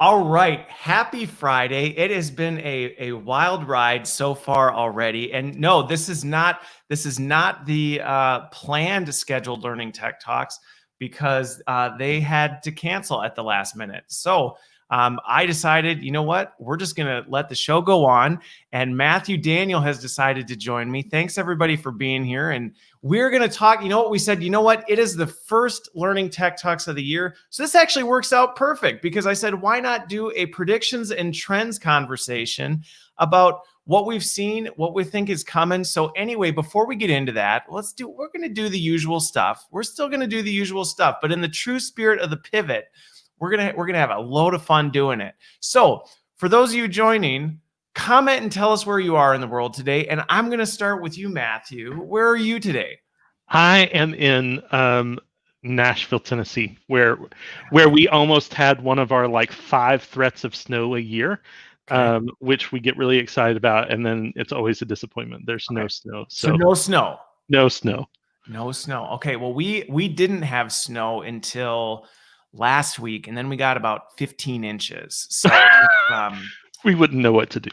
All right. Happy Friday. It has been a wild ride so far already. And no, this is not the planned scheduled Learning Tech Talks because they had to cancel at the last minute. So I decided, you know what? We're just going to let the show go on. And Matthew Daniel has decided to join me. Thanks everybody for being here. And we're going to talk. You know what we said? You know what? It is the first Learning Tech Talks of the year. So this actually works out perfect because I said, why not do a predictions and trends conversation about what we've seen, what we think is coming. So anyway, before we get into that, we're going to do the usual stuff. We're still going to do the usual stuff, but in the true spirit of the pivot, we're going to have a load of fun doing it. So for those of you joining, comment and tell us where you are in the world today. And I'm going to start with you, Matthew. Where are you today? I am in Nashville, Tennessee, where we almost had one of our 5 threats of snow a year, which we get really excited about, and then it's always a disappointment. There's no snow. So no snow. No snow. No snow. Okay, well, we didn't have snow until last week, and then we got about 15 inches. So we wouldn't know what to do.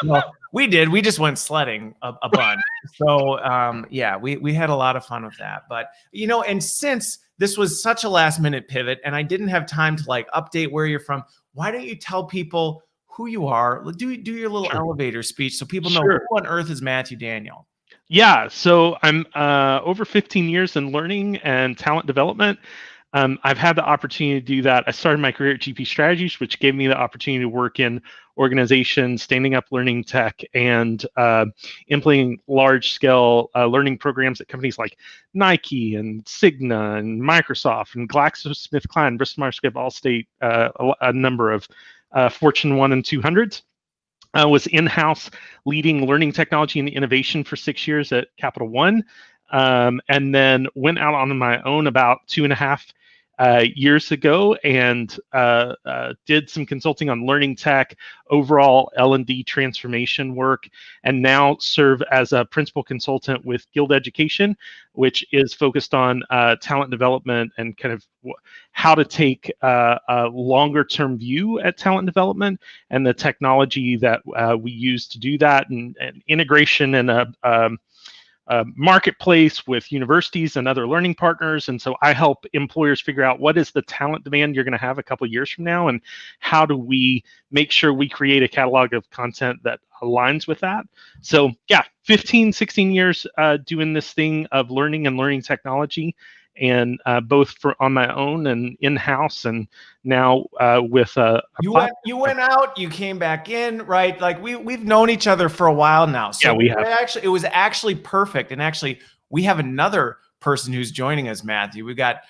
Well, we did. We just went sledding a bunch. So yeah, we had a lot of fun with that. But and since this was such a last minute pivot, and I didn't have time to update where you're from, why don't you tell people who you are? Do your little elevator speech so people know who on earth is Matthew Daniel. Yeah, so I'm over 15 years in learning and talent development. I've had the opportunity to do that. I started my career at GP Strategies, which gave me the opportunity to work in organizations, standing up learning tech, and implementing large-scale learning programs at companies like Nike and Cigna and Microsoft and GlaxoSmithKline, Bristol Myers Squibb, Allstate, a number of Fortune 1 and 200s. I was in-house leading learning technology and innovation for 6 years at Capital One, and then went out on my own about 2.5 years ago and did some consulting on learning tech, overall L&D transformation work, and now serve as a principal consultant with Guild Education, which is focused on talent development and kind of how to take a longer term view at talent development and the technology that we use to do that, and integration and a marketplace with universities and other learning partners. And so I help employers figure out what is the talent demand you're going to have a couple of years from now, and how do we make sure we create a catalog of content that aligns with that. So yeah, 15, 16 years doing this thing of learning and learning technology, and both on my own and in-house, and now with you went out, you came back in, right? We've known each other for a while now. So yeah, we have. It was actually perfect. And actually, we have another person who's joining us, Matthew. We've got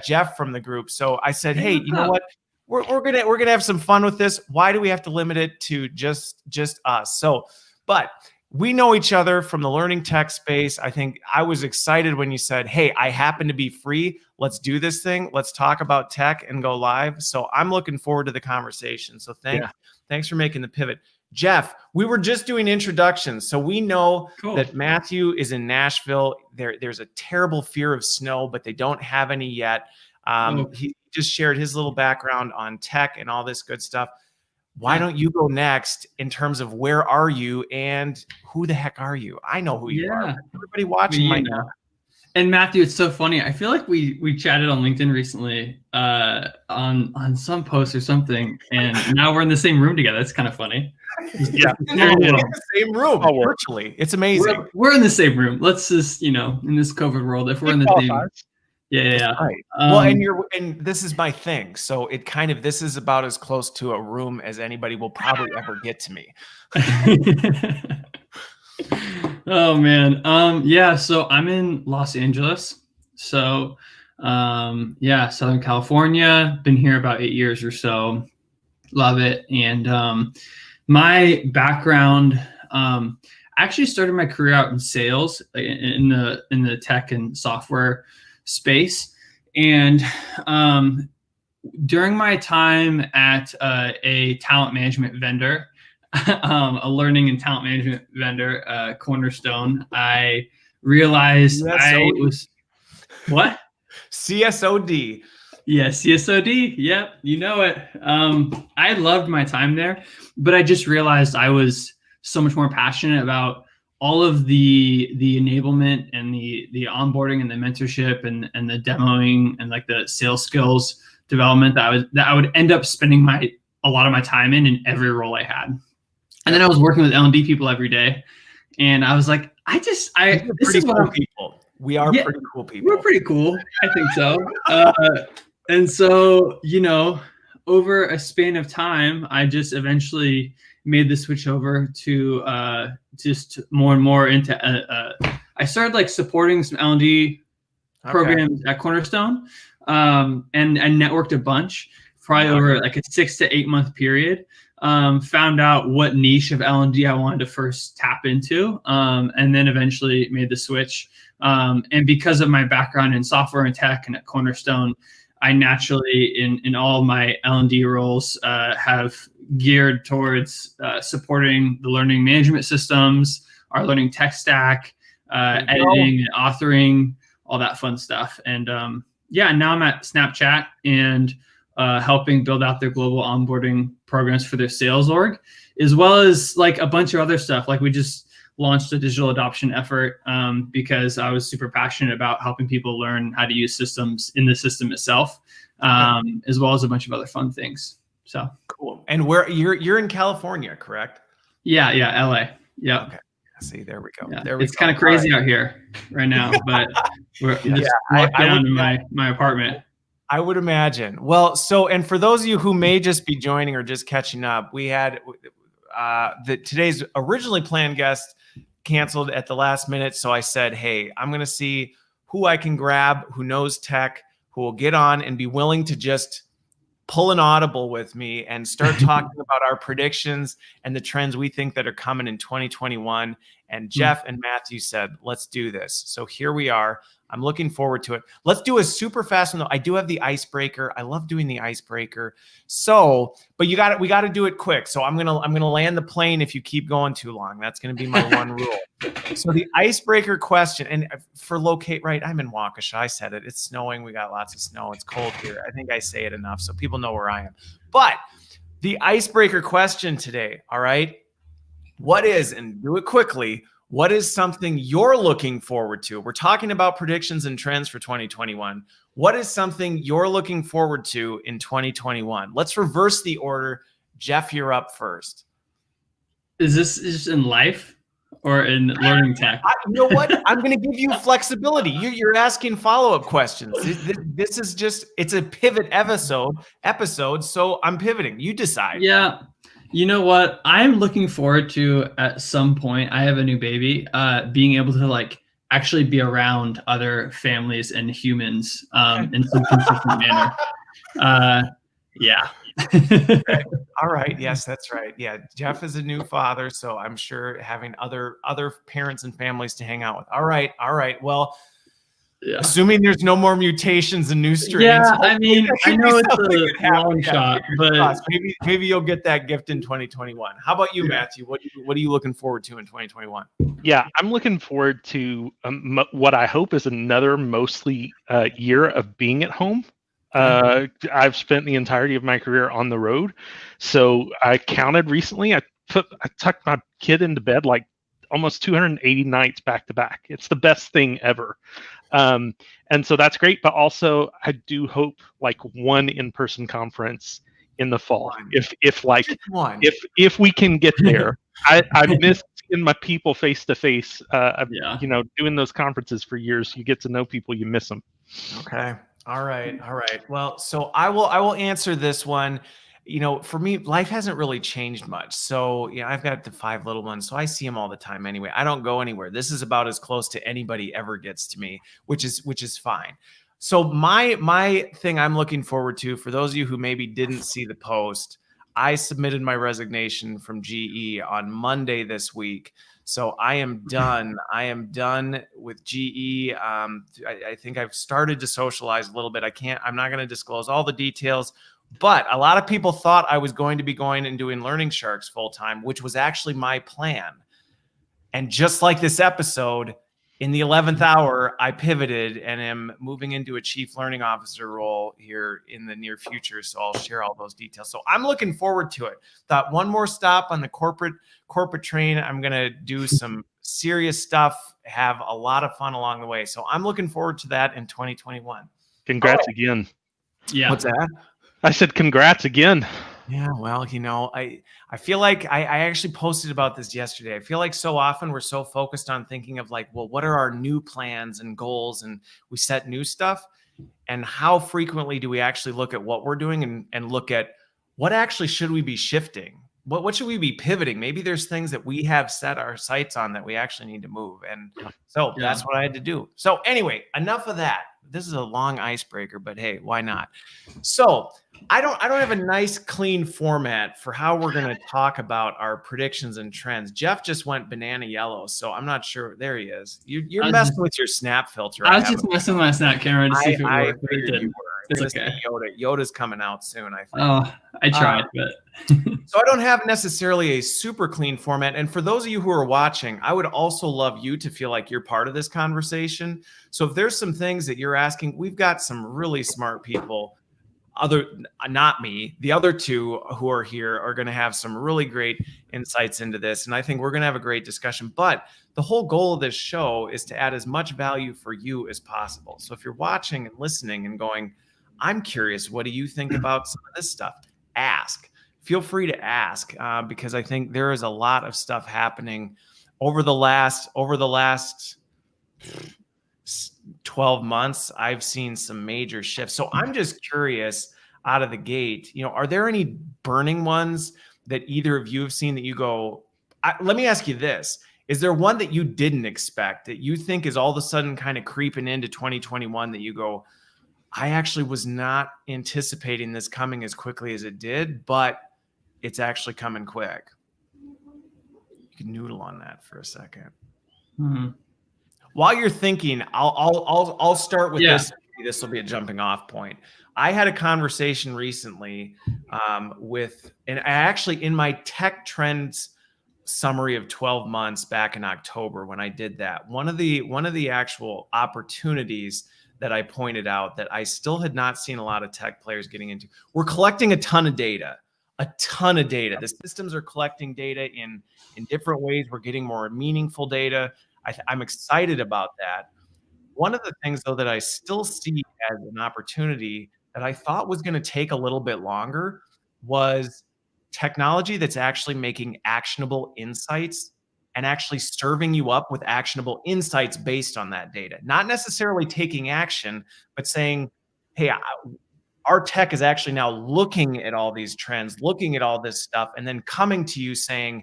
Jeff from the group. So I said, hey, you know what? We're gonna have some fun with this. Why do we have to limit it to just us? So, but we know each other from the learning tech space. I think I was excited when you said, hey, I happen to be free. Let's do this thing. Let's talk about tech and go live. So I'm looking forward to the conversation. So thanks for making the pivot. Jeff, we were just doing introductions. So we know that Matthew is in Nashville. There's a terrible fear of snow, but they don't have any yet. He just shared his little background on tech and all this good stuff. Why don't you go next in terms of where are you and who the heck are you? I know who you are. Everybody watching might know. And Matthew, it's so funny. I feel like we chatted on LinkedIn recently on some post or something, and now we're in the same room together. That's kind of funny. Yeah, we're in the same room virtually. It's amazing. We're in the same room. Let's just, in this COVID world, if we're in the same. Yeah. Right. Well, and this is my thing. So this is about as close to a room as anybody will probably ever get to me. Oh man. Yeah. So I'm in Los Angeles. So, Southern California. Been here about 8 years or so. Love it. And my background, actually started my career out in sales in the tech and software space. And during my time at a talent management vendor, a learning and talent management vendor, Cornerstone, I realized I was what? CSOD. Yes, CSOD. Yep, you know it. I loved my time there, but I just realized I was so much more passionate about all of the enablement and the onboarding and the mentorship and the demoing and like the sales skills development that I would end up spending a lot of my time in every role I had. And then I was working with L&D people every day, and I was like, this is what cool people. We are pretty cool people. We're pretty cool. I think so. And so, over a span of time, I just eventually made the switch over to just more and more into. I started like supporting some L&D programs at Cornerstone, and networked a bunch, probably over like a 6 to 8 month period. Found out what niche of L&D I wanted to first tap into, and then eventually made the switch. And because of my background in software and tech and at Cornerstone, I naturally, in all my L&D roles, have geared towards supporting the learning management systems, our learning tech stack, editing and authoring, all that fun stuff. And now I'm at Snapchat and helping build out their global onboarding programs for their sales org, as well as like a bunch of other stuff. Like we just launched a digital adoption effort because I was super passionate about helping people learn how to use systems in the system itself, as well as a bunch of other fun things. So cool. And where you're in California, correct? Yeah, LA. Yeah. Okay. See, there we go. Yeah. It's kind of crazy out here right now, but we're just walked down to my apartment. I would imagine. Well, and for those of you who may just be joining or just catching up, we had today's originally planned guest canceled at the last minute. So I said, hey, I'm going to see who I can grab, who knows tech, who will get on and be willing to just pull an audible with me and start talking about our predictions and the trends we think that are coming in 2021. And Jeff and Matthew said, let's do this. So here we are. I'm looking forward to it. Let's do a super fast one though. I do have the icebreaker. I love doing the icebreaker. So, but we got to do it quick. So I'm going to land the plane if you keep going too long. That's going to be my one rule. So the icebreaker question, and for locate right, I'm in Waukesha. I said it. It's snowing. We got lots of snow. It's cold here. I think I say it enough so people know where I am. But the icebreaker question today, all right? What is, and do it quickly, what is something you're looking forward to? We're talking about predictions and trends for 2021. What is something you're looking forward to in 2021? Let's reverse the order. Jeff, you're up first. Is this just in life or in learning tech? You know what? I'm going to give you flexibility. You're asking follow-up questions. This is just, it's a pivot episode. So I'm pivoting. You decide. Yeah. You know what? I'm looking forward to at some point, I have a new baby, being able to like actually be around other families and humans in some consistent manner. Yeah. Okay. All right. Yes, that's right. Yeah. Jeff is a new father, so I'm sure having other parents and families to hang out with. All right. Well, assuming there's no more mutations and new strains. Yeah, I mean, I know it's a long shot, but maybe you'll get that gift in 2021. How about you, Matthew? What are you looking forward to in 2021? Yeah, I'm looking forward to what I hope is another mostly year of being at home. I've spent the entirety of my career on the road, so I counted recently. I tucked my kid into bed like almost 280 nights back to back. It's the best thing ever. And so that's great, but also I do hope like one in-person conference in the fall. If we can get there. I've missed seeing my people face to face. Doing those conferences for years, you get to know people, you miss them. Okay. All right. Well, so I will answer this one. For me, life hasn't really changed much. So, I've got the 5 little ones, so I see them all the time anyway. I don't go anywhere. This is about as close to anybody ever gets to me, which is fine. So my thing I'm looking forward to, for those of you who maybe didn't see the post, I submitted my resignation from GE on Monday this week. So I am done. I am done with GE. I think I've started to socialize a little bit. I'm not going to disclose all the details. But a lot of people thought I was going to be going and doing Learning Sharks full time, which was actually my plan. And just like this episode, in the 11th hour, I pivoted and am moving into a chief learning officer role here in the near future. So I'll share all those details. So I'm looking forward to it. Thought one more stop on the corporate train. I'm going to do some serious stuff, have a lot of fun along the way. So I'm looking forward to that in 2021. Congrats again. Yeah. What's that? I said congrats again. Yeah, well, I feel like I actually posted about this yesterday. I feel like so often we're so focused on thinking of like, well, what are our new plans and goals? And we set new stuff. And how frequently do we actually look at what we're doing and look at what actually should we be shifting? What should we be pivoting? Maybe there's things that we have set our sights on that we actually need to move. And so that's what I had to do. So anyway, enough of that. This is a long icebreaker, but hey, why not? So I don't have a nice clean format for how we're going to talk about our predictions and trends. Jeff just went banana yellow, so I'm not sure. There he is. You're messing with your snap filter. I was just messing with my snap camera to see if it worked, but it didn't. It's okay. Yoda's coming out soon, I think. Oh, I tried, but so I don't have necessarily a super clean format. And for those of you who are watching, I would also love you to feel like you're part of this conversation. So if there's some things that you're asking, we've got some really smart people. Not me, the other two who are here are going to have some really great insights into this. And I think we're going to have a great discussion. But the whole goal of this show is to add as much value for you as possible. So if you're watching and listening and going, I'm curious, what do you think about some of this stuff? Ask. Feel free to ask because I think there is a lot of stuff happening over the last 12 months. I've seen some major shifts. So I'm just curious out of the gate, are there any burning ones that either of you have seen that you go, let me ask you this. Is there one that you didn't expect that you think is all of a sudden kind of creeping into 2021 that you go, I actually was not anticipating this coming as quickly as it did, but it's actually coming quick? You can noodle on that for a second. Mm-hmm. While you're thinking, I'll start with this. This will be a jumping off point. I had a conversation recently and I actually in my tech trends summary of 12 months back in October when I did that, one of the actual opportunities that I pointed out that I still had not seen a lot of tech players getting into. We're collecting a ton of data. The systems are collecting data in different ways. We're getting more meaningful data. I'm excited about that. One of the things, though, that I still see as an opportunity that I thought was going to take a little bit longer was technology that's actually making actionable insights and actually serving you up with actionable insights based on that data. Not necessarily taking action, but saying, hey, our tech is actually now looking at all these trends, looking at all this stuff, and then coming to you saying,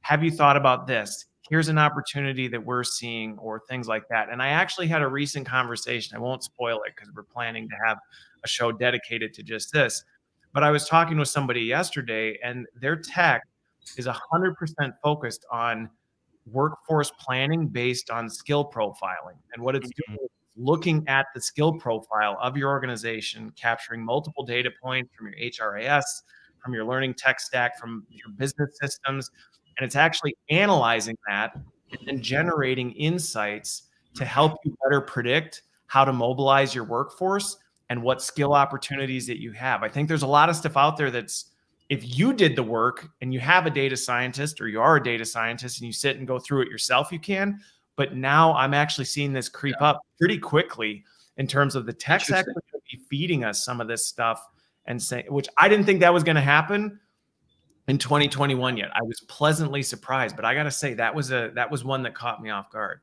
have you thought about this? Here's an opportunity that we're seeing, or things like that. And I actually had a recent conversation. I won't spoil it because we're planning to have a show dedicated to just this. But I was talking with somebody yesterday, and their tech is 100% focused on workforce planning based on skill profiling. And what it's doing is looking at the skill profile of your organization, capturing multiple data points from your HRIS, from your learning tech stack, from your business systems. And it's actually analyzing that and then generating insights to help you better predict how to mobilize your workforce and what skill opportunities that you have. I think there's a lot of stuff out there that's, if you did the work and you have a data scientist or you are a data scientist and you sit and go through it yourself, you can. But now I'm actually seeing this creep up pretty quickly in terms of the tech's actually going to be feeding us some of this stuff and saying, which I didn't think that was going to happen in 2021 yet. I was pleasantly surprised, but I got to say that was one that caught me off guard.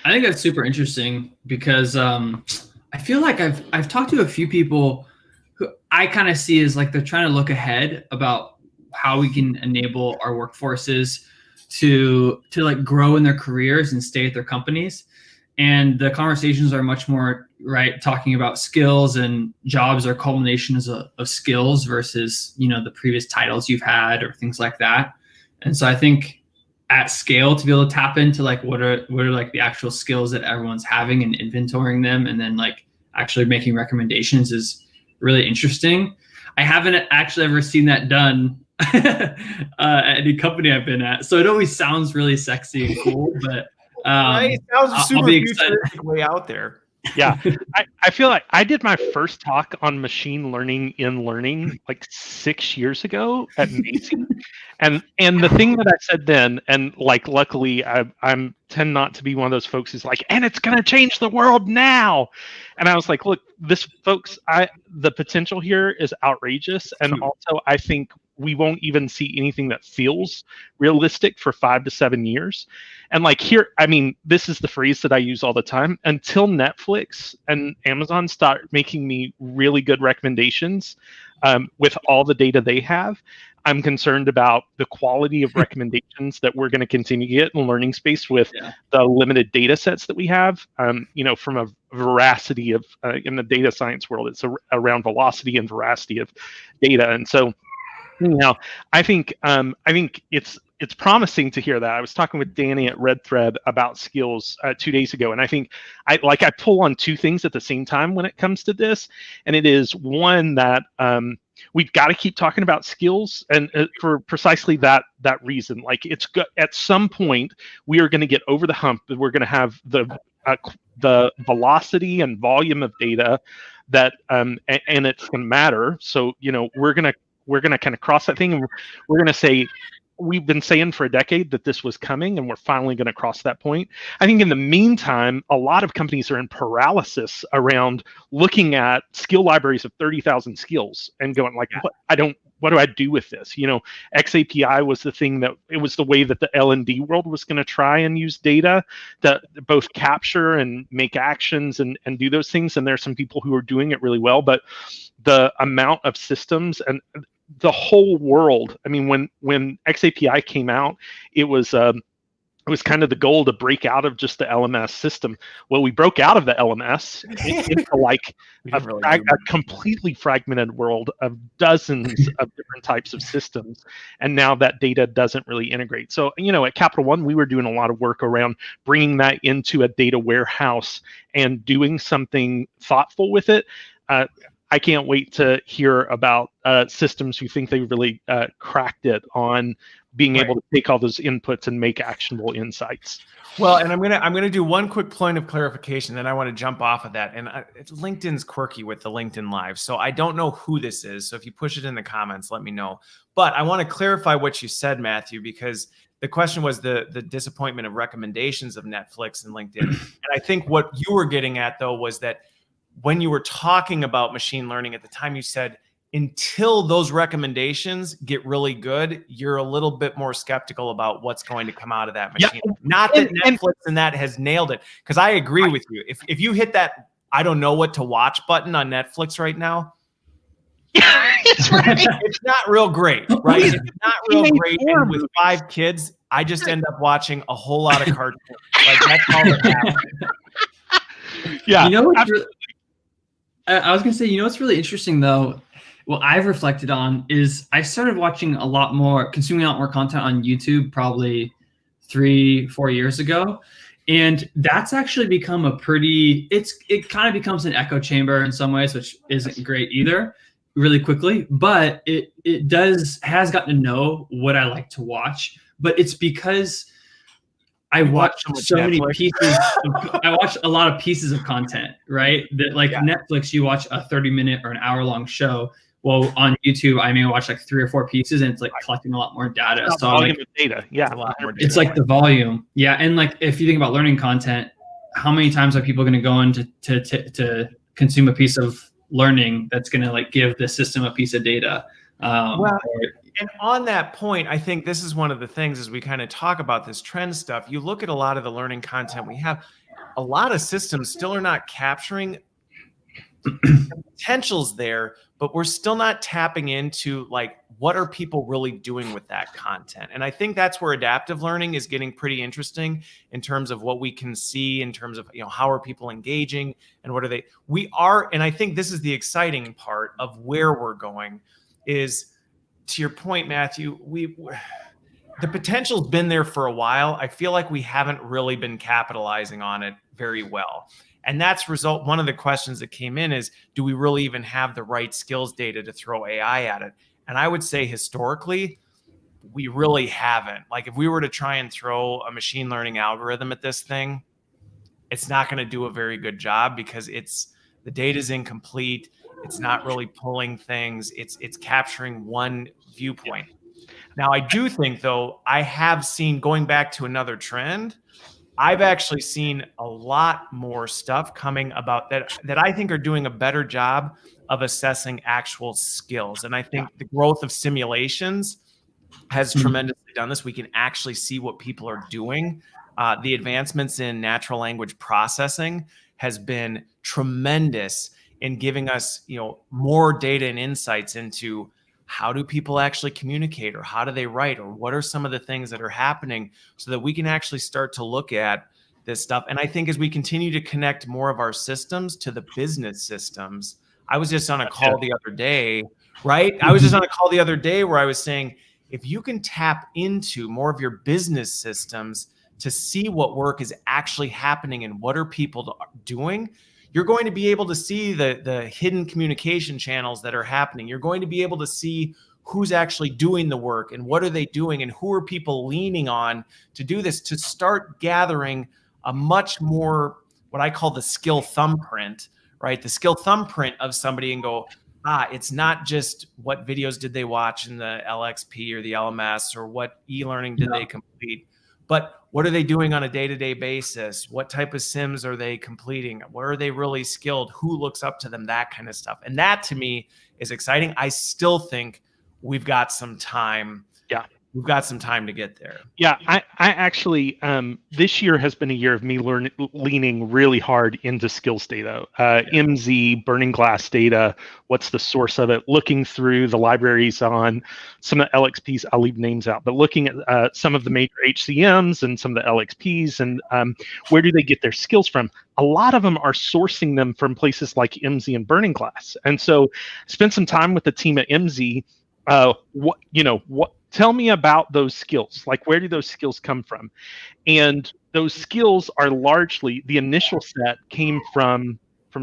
I think that's super interesting because I feel like I've talked to a few people who I kind of see as like they're trying to look ahead about how we can enable our workforces to like grow in their careers and stay at their companies. And the conversations are much more talking about skills, and jobs are culminations of skills versus, the previous titles you've had or things like that. And so I think at scale to be able to tap into like what are like the actual skills that everyone's having and inventorying them and then like actually making recommendations is really interesting. I haven't actually ever seen that done at any company I've been at. So it always sounds really sexy and cool, but Right? That was a I'll super be excited. futuristic way out there. Yeah, I feel like I did my first talk on machine learning in learning like 6 years ago at Macy, and the thing that I said then, and like luckily I'm tend not to be one of those folks who's like, and it's gonna change the world now, and I was like, look, this folks, the potential here is outrageous, and also I think we won't even see anything that feels realistic for 5 to 7 years. And like here, I mean, this is the phrase that I use all the time. Until Netflix and Amazon start making me really good recommendations with all the data they have, I'm concerned about the quality of recommendations that we're going to continue to get in the learning space with the limited data sets that we have. You know, from a veracity of in the data science world, it's around velocity and veracity of data. And so, you know, I think it's promising to hear that. I was talking with Danny at Red Thread about skills 2 days ago, and I think I pull on two things at the same time when it comes to this, and it is one that we've got to keep talking about skills, and for precisely that reason. Like at some point we are going to get over the hump that we're going to have the velocity and volume of data that and it's going to matter. So you know we're going to kind of cross that thing, and we're going to say, we've been saying for a decade that this was coming, and we're finally going to cross that point. I think in the meantime, a lot of companies are in paralysis around looking at skill libraries of 30,000 skills and going like, what do I do with this? You know, XAPI was the thing that it was the way that the L&D world was going to try and use data to both capture and make actions and do those things. And there's some people who are doing it really well, but the amount of systems and the whole world. I mean, when XAPI came out, it was kind of the goal to break out of just the LMS system. Well, we broke out of the LMS into like a completely fragmented world of dozens of different types of systems, and now that data doesn't really integrate. So, you know, at Capital One, we were doing a lot of work around bringing that into a data warehouse and doing something thoughtful with it. I can't wait to hear about systems who think they really cracked it on being able to take all those inputs and make actionable insights. Well, and I'm gonna do one quick point of clarification, then I want to jump off of that. And LinkedIn's quirky with the LinkedIn Live, so I don't know who this is. So if you push it in the comments, let me know. But I want to clarify what you said, Matthew, because the question was the disappointment of recommendations of Netflix and LinkedIn. And I think what you were getting at though was that when you were talking about machine learning at the time, you said until those recommendations get really good, you're a little bit more skeptical about what's going to come out of that machine. Yeah. Not that Netflix and that has nailed it, because I agree with you. If you hit that I don't know what to watch button on Netflix right now, it's not real great, right? It's not real great. And with 5 kids, I just end up watching a whole lot of cartoons. Like that's all that happens. Yeah. You know what's I was going to say, you know what's really interesting, though, what I've reflected on is I started consuming a lot more content on YouTube probably 3-4 years ago. And that's actually become it kind of becomes an echo chamber in some ways, which isn't great either, really quickly. But it has gotten to know what I like to watch. But it's because I watch so many pieces. I watch a lot of pieces of content, right? That like Netflix, you watch a 30-minute or an hour-long show. Well, on YouTube, I may watch like 3 or 4 pieces, and it's like collecting a lot more data. So volume of data, a lot more data. It's like the volume, and like if you think about learning content, how many times are people going to go in to consume a piece of learning that's going to like give the system a piece of data? And on that point, I think this is one of the things as we kind of talk about this trend stuff, you look at a lot of the learning content we have, a lot of systems still are not capturing the potentials there, but we're still not tapping into like, what are people really doing with that content? And I think that's where adaptive learning is getting pretty interesting in terms of what we can see in terms of, you know, how are people engaging and what are they, and I think this is the exciting part of where we're going is, to your point, Matthew, the potential's been there for a while. I feel like we haven't really been capitalizing on it very well. And that's one of the questions that came in is, do we really even have the right skills data to throw AI at it? And I would say historically, we really haven't. Like if we were to try and throw a machine learning algorithm at this thing, it's not going to do a very good job because the data is incomplete. It's not really pulling things. It's capturing one viewpoint. Now, I do think, though, I have seen, going back to another trend, I've actually seen a lot more stuff coming about that I think are doing a better job of assessing actual skills. And I think the growth of simulations has tremendously done this. We can actually see what people are doing. The advancements in natural language processing has been tremendous in giving us, more data and insights into how do people actually communicate, or how do they write, or what are some of the things that are happening, so that we can actually start to look at this stuff. And I think as we continue to connect more of our systems to the business systems, I was just on a call the other day, right? I was just on a call the other day where I was saying, if you can tap into more of your business systems to see what work is actually happening and what are people doing, you're going to be able to see the hidden communication channels that are happening. You're going to be able to see who's actually doing the work and what are they doing and who are people leaning on to do this, to start gathering a much more, what I call the skill thumbprint, right? The skill thumbprint of somebody, and go, it's not just what videos did they watch in the LXP or the LMS, or what e-learning did they complete, but what are they doing on a day-to-day basis? What type of sims are they completing? Where are they really skilled? Who looks up to them? That kind of stuff. And that to me is exciting. I still think we've got some time. Yeah. We've got some time to get there. Yeah, I actually, this year has been a year of me leaning really hard into skills data, MZ, Burning Glass data, what's the source of it, looking through the libraries on some of the LXPs, I'll leave names out, but looking at some of the major HCMs and some of the LXPs, and where do they get their skills from? A lot of them are sourcing them from places like MZ and Burning Glass. And so spent some time with the team at MZ. Tell me about those skills. Like, where do those skills come from? And those skills are largely, the initial set came from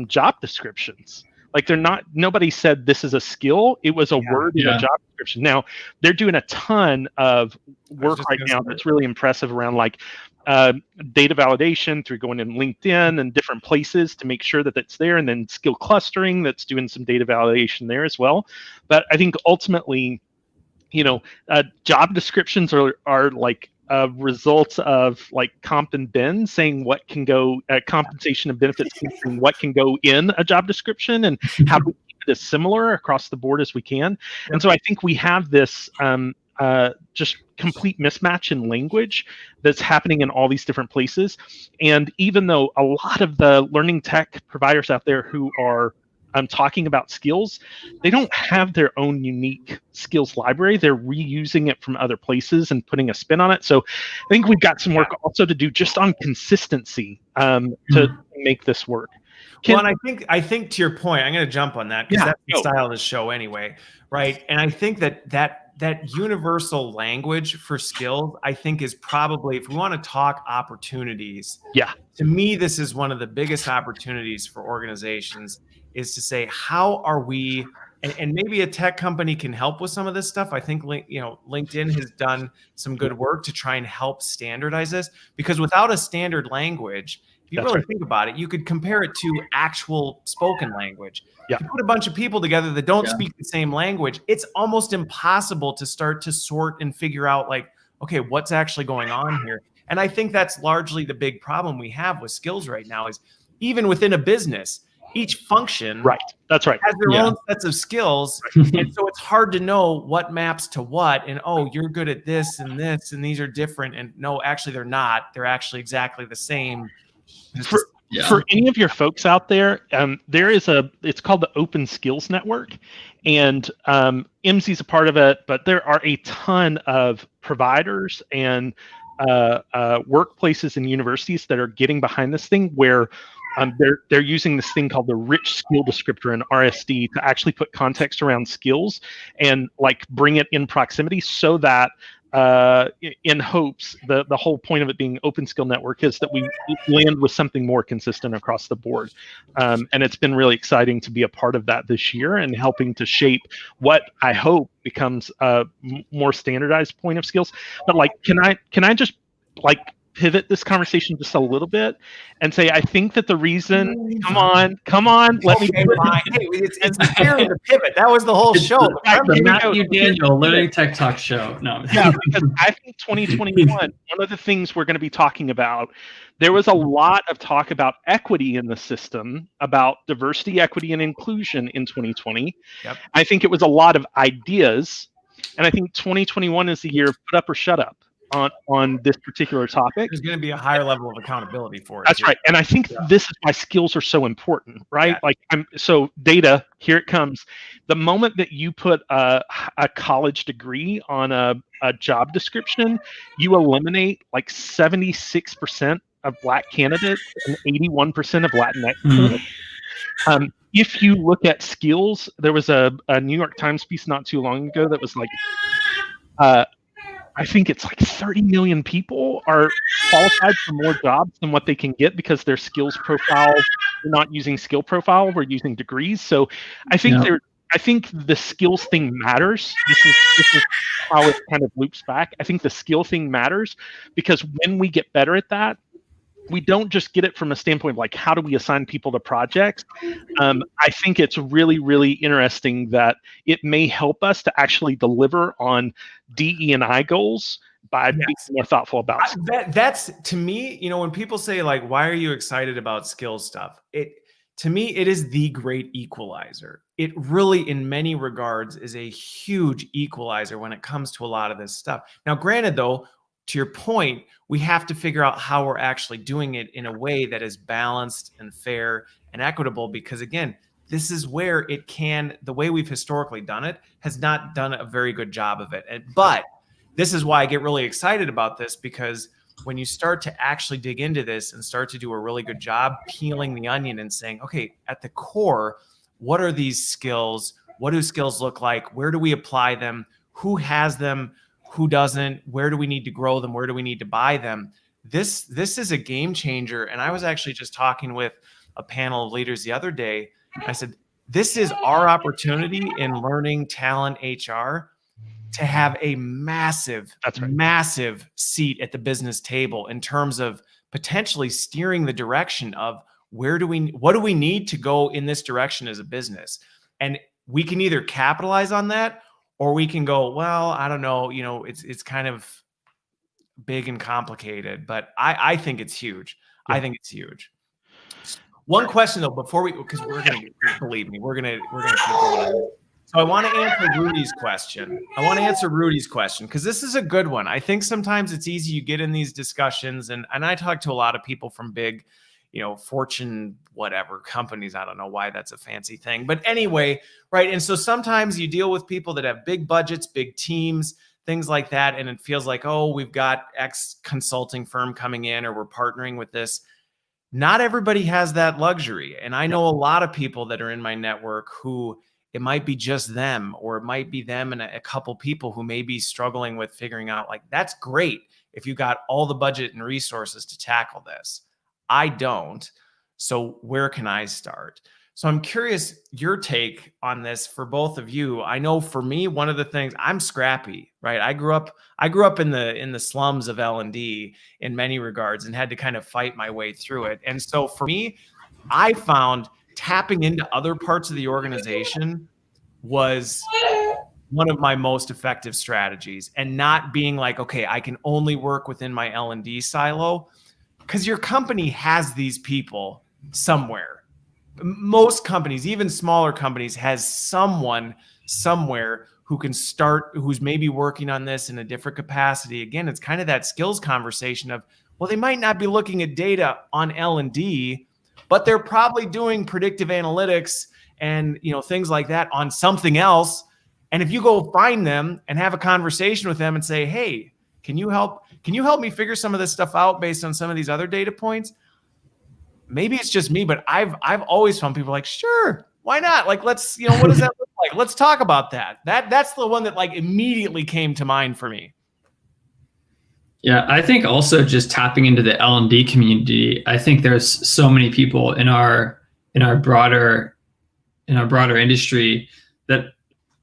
job descriptions. Like, nobody said this is a skill. It was a word in a job description. Now, they're doing a ton of work right now that's really impressive around like data validation through going in LinkedIn and different places to make sure that that's there, and then skill clustering that's doing some data validation there as well. But I think ultimately, job descriptions are like results of like comp and ben saying what can go, compensation and benefits, and what can go in a job description, and how we keep it as similar across the board as we can. And so I think we have this just complete mismatch in language that's happening in all these different places. And even though a lot of the learning tech providers out there who are talking about skills, they don't have their own unique skills library. They're reusing it from other places and putting a spin on it. So I think we've got some work also to do just on consistency to make this work. Well, and I think to your point, I'm going to jump on that because that's the style of the show anyway, right? And I think that universal language for skills, I think, is probably, if we want to talk opportunities, to me, this is one of the biggest opportunities for organizations, is to say, how are we, and maybe a tech company can help with some of this stuff. I think, LinkedIn has done some good work to try and help standardize this, because without a standard language, if you really think about it, you could compare it to actual spoken language. If you put a bunch of people together that don't speak the same language, it's almost impossible to start to sort and figure out, like, okay, what's actually going on here? And I think that's largely the big problem we have with skills right now, is even within a business, each function has their own sets of skills. And so it's hard to know what maps to what, and you're good at this, and these are different. And no, actually they're not. They're actually exactly the same. For any of your folks out there, it's called the Open Skills Network, and MZ is a part of it, but there are a ton of providers and workplaces and universities that are getting behind this thing, where they're using this thing called the rich skill descriptor in RSD to actually put context around skills and like bring it in proximity, so that in hopes, the whole point of it being open skill network is that we land with something more consistent across the board. And it's been really exciting to be a part of that this year and helping to shape what I hope becomes a more standardized point of skills. But like, can I just like pivot this conversation just a little bit and say, I think that the reason, come on, let me. Hey, it's the fear of the pivot. That was the whole show. The Matthew Daniel Learning Tech Talk show. No. Yeah, because I think 2021, one of the things we're going to be talking about, there was a lot of talk about equity in the system, about diversity, equity, and inclusion in 2020. Yep. I think it was a lot of ideas. And I think 2021 is the year of put up or shut up on this particular topic. There's going to be a higher level of accountability for it. That's right. And I think this is why skills are so important, right? Yeah. Like so data, here it comes. The moment that you put a college degree on a job description, you eliminate like 76% of Black candidates and 81% of Latinx candidates. If you look at skills, there was a New York Times piece not too long ago that was like, I think it's like 30 million people are qualified for more jobs than what they can get because their skills profile, we're not using skill profile, we're using degrees. So I think I think the skills thing matters. This is how it kind of loops back. I think the skill thing matters because when we get better at that, we don't just get it from a standpoint of like, how do we assign people to projects? I think it's really, really interesting that it may help us to actually deliver on DE&I goals by being more thoughtful about it. That's, to me, you know, when people say like, why are you excited about skills stuff? To me, it is the great equalizer. It really, in many regards, is a huge equalizer when it comes to a lot of this stuff. Now, granted, though, to your point, we have to figure out how we're actually doing it in a way that is balanced and fair and equitable, because again, this is where it can, the way we've historically done it has not done a very good job of it. But this is why I get really excited about this, because when you start to actually dig into this and start to do a really good job peeling the onion and saying, okay, at the core, what are these skills? What do skills look like? Where do we apply them? Who has them? Who doesn't? Where do we need to grow them? Where do we need to buy them? This is a game changer. And I was actually just talking with a panel of leaders the other day. I said, this is our opportunity in learning talent HR to have a massive seat at the business table in terms of potentially steering the direction of what do we need to go in this direction as a business? And we can either capitalize on that, or we can go, well, I don't know, you know, it's kind of big and complicated, but I think it's huge. Yeah. I think it's huge. One question though, before because we're gonna, believe me, we're gonna keep going. So I want to answer Rudy's question. Because this is a good one. I think sometimes it's easy, you get in these discussions, and I talk to a lot of people from big, you know, Fortune, whatever companies. I don't know why that's a fancy thing, but anyway, right. And so sometimes you deal with people that have big budgets, big teams, things like that. And it feels like, oh, we've got X consulting firm coming in, or we're partnering with this. Not everybody has that luxury. And I know a lot of people that are in my network who it might be just them, or it might be them and a couple people who may be struggling with figuring out, like, that's great if you got all the budget and resources to tackle this. I don't. So where can I start? So I'm curious your take on this for both of you. I know for me, one of the things, I'm scrappy, right? I grew up in the slums of L&D in many regards and had to kind of fight my way through it. And so for me, I found tapping into other parts of the organization was one of my most effective strategies, and not being like, okay, I can only work within my L&D silo. Because your company has these people somewhere. Most companies, even smaller companies, has someone somewhere who can start, who's maybe working on this in a different capacity. Again, it's kind of that skills conversation of, well, they might not be looking at data on L&D, but they're probably doing predictive analytics and, you know, things like that on something else. And if you go find them and have a conversation with them and say, hey, can you help me figure some of this stuff out based on some of these other data points? Maybe it's just me, but I've always found people like, sure, why not? Like, let's, you know, what does that look like? Let's talk about that. That's the one that like immediately came to mind for me. Yeah, I think also just tapping into the L&D community. I think there's so many people in our broader industry that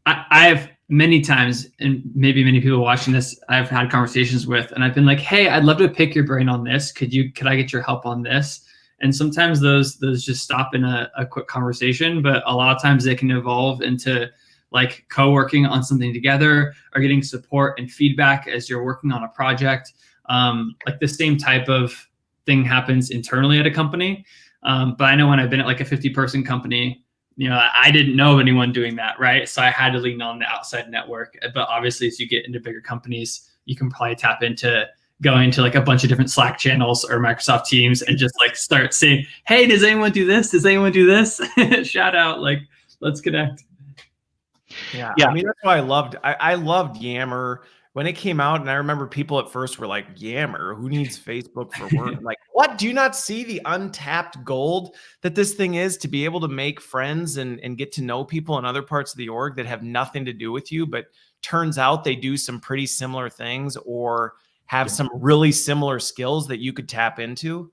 I've many times, and maybe many people watching this, I've had conversations with, and I've been like, "Hey, I'd love to pick your brain on this. Could I get your help on this?" And sometimes those just stop in a quick conversation, but a lot of times they can evolve into like co-working on something together or getting support and feedback as you're working on a project. Like the same type of thing happens internally at a company. But I know when I've been at like a 50-person company, I didn't know of anyone doing that, right? So I had to lean on the outside network. But obviously, as you get into bigger companies, you can probably tap into going to like a bunch of different Slack channels or Microsoft Teams and just like start saying, "Hey, does anyone do this? Does anyone do this?" Shout out, like, let's connect. Yeah. I mean, that's why I loved Yammer when it came out. And I remember people at first were like, Yammer, who needs Facebook for work? I'm like, what? Do you not see the untapped gold that this thing is, to be able to make friends and get to know people in other parts of the org that have nothing to do with you, but turns out they do some pretty similar things or have some really similar skills that you could tap into?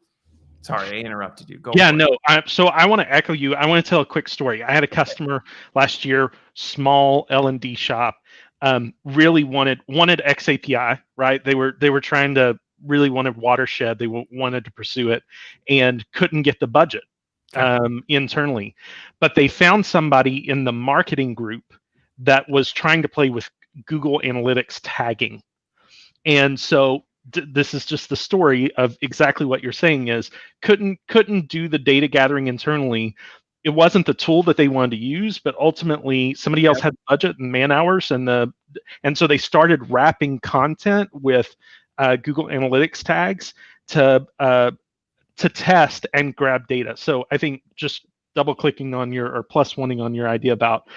Sorry, I interrupted you. Go. Yeah, no. So I want to echo you. I want to tell a quick story. I had a customer last year, small L&D shop, really wanted XAPI, right? They were trying to really wanted Watershed. They wanted to pursue it and couldn't get the budget internally. But they found somebody in the marketing group that was trying to play with Google Analytics tagging. And so this is just the story of exactly what you're saying is couldn't do the data gathering internally. It wasn't the tool that they wanted to use, but ultimately somebody else had budget and man hours, and so they started wrapping content with Google Analytics tags to test and grab data. So I think just double clicking on or plus one on your idea about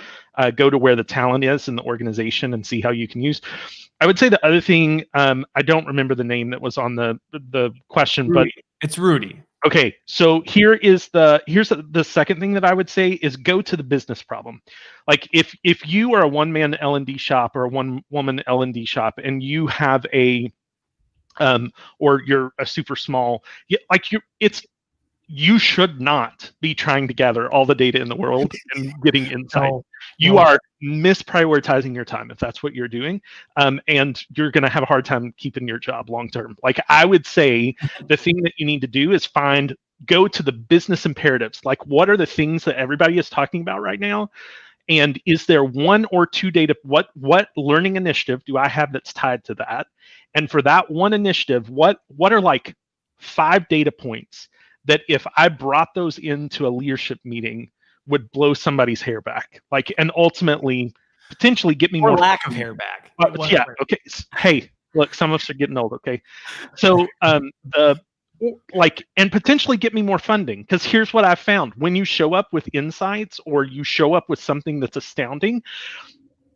go to where the talent is in the organization and see how you can use. I would say the other thing, I don't remember the name that was on the question, Rudy. but It's Rudy. Okay, so here's the second thing that I would say is go to the business problem. Like if you are a one-man L&D shop or a one-woman L&D shop and you have or you're a super small, you should not be trying to gather all the data in the world and getting insight. You are misprioritizing your time if that's what you're doing, and you're going to have a hard time keeping your job long term. Like I would say, the thing that you need to do is go to the business imperatives. Like what are the things that everybody is talking about right now? And is there one or two data? What learning initiative do I have that's tied to that? And for that one initiative, what are like 5 data points that if I brought those into a leadership meeting would blow somebody's hair back, like, and ultimately potentially get me more lack of hair back. Yeah. Okay. Hey, look, some of us are getting old. Okay. So and potentially get me more funding, because here's what I've found: when you show up with insights or you show up with something that's astounding,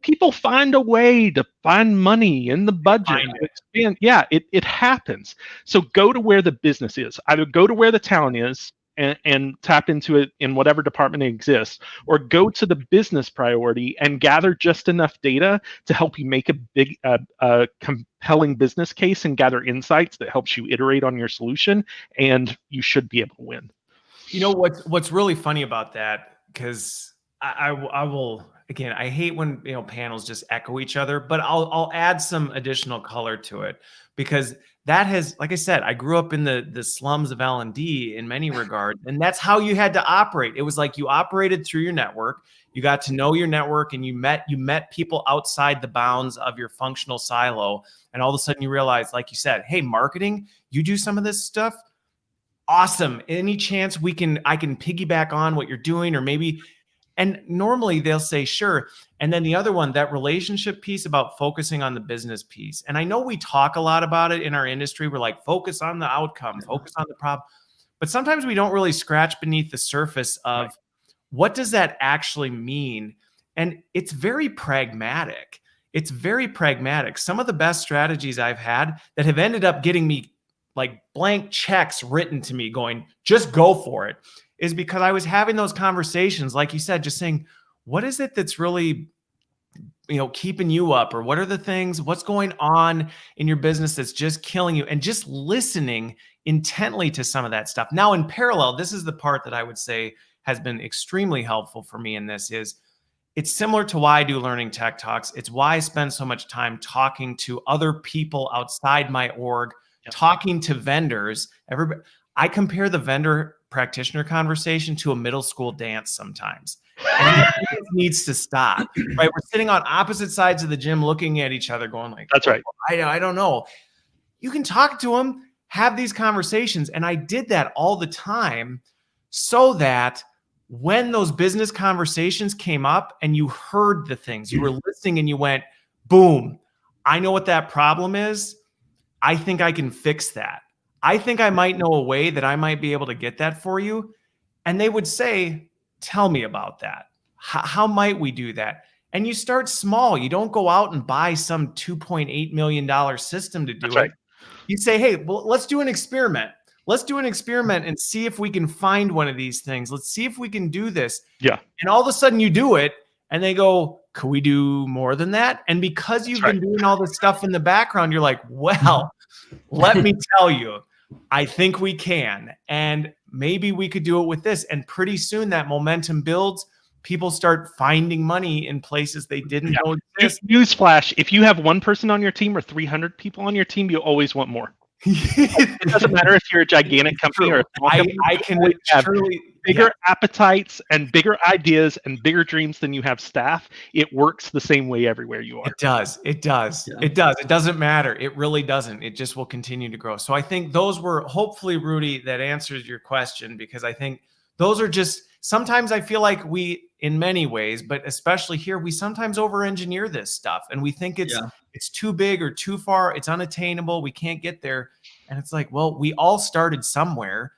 people find a way to find money in the budget to expand. Yeah, it happens. So go to where the business is. Either go to where the talent is and tap into it in whatever department it exists, or go to the business priority and gather just enough data to help you make a big, compelling business case and gather insights that helps you iterate on your solution, and you should be able to win. You know what's really funny about that, because I will, again, I hate when panels just echo each other, but I'll add some additional color to it, because that has, like I said, I grew up in the slums of L&D in many regards, and that's how you had to operate. It was like you operated through your network, you got to know your network, and you met people outside the bounds of your functional silo, and all of a sudden you realize, like you said, hey, marketing, you do some of this stuff. Awesome. Any chance I can piggyback on what you're doing, or maybe. And normally they'll say, sure. And then the other one, that relationship piece about focusing on the business piece. And I know we talk a lot about it in our industry. We're like, focus on the outcome, focus on the problem. But sometimes we don't really scratch beneath the surface of what does that actually mean? And it's very pragmatic. It's very pragmatic. Some of the best strategies I've had that have ended up getting me like blank checks written to me going, just go for it, is because I was having those conversations, like you said, just saying, what is it that's really keeping you up, or what are the things, what's going on in your business that's just killing you, and just listening intently to some of that stuff. Now, in parallel, this is the part that I would say has been extremely helpful for me in this is it's similar to why I do Learning Tech Talks. It's why I spend so much time talking to other people outside my org, talking to vendors. I compare the vendor practitioner conversation to a middle school dance sometimes. And it needs to stop, right? We're sitting on opposite sides of the gym looking at each other going like, that's right. I don't know. You can talk to them, have these conversations. And I did that all the time so that when those business conversations came up and you heard the things, you were listening and you went, boom, I know what that problem is. I think I can fix that. I think I might know a way that I might be able to get that for you. And they would say, tell me about that. How might we do that? And you start small. You don't go out and buy some $2.8 million system to do it. You say, hey, well, let's do an experiment. Let's do an experiment and see if we can find one of these things. Let's see if we can do this. Yeah. And all of a sudden you do it and they go, can we do more than that? And because you've been doing all this stuff in the background, you're like, well, let me tell you, I think we can. And maybe we could do it with this. And pretty soon that momentum builds. People start finding money in places they didn't know exist. Newsflash, if you have one person on your team or 300 people on your team, you always want more. It doesn't matter if you're a gigantic company or a small company. I can truly bigger appetites and bigger ideas and bigger dreams than you have staff. It works the same way everywhere you are. It does. It does. Yeah. It does. It doesn't matter. It really doesn't. It just will continue to grow. So I think those were, hopefully, Rudy, that answers your question, because I think those are just, sometimes I feel like we, in many ways, but especially here, we sometimes over-engineer this stuff and we think it's too big or too far. It's unattainable. We can't get there. And it's like, well, we all started somewhere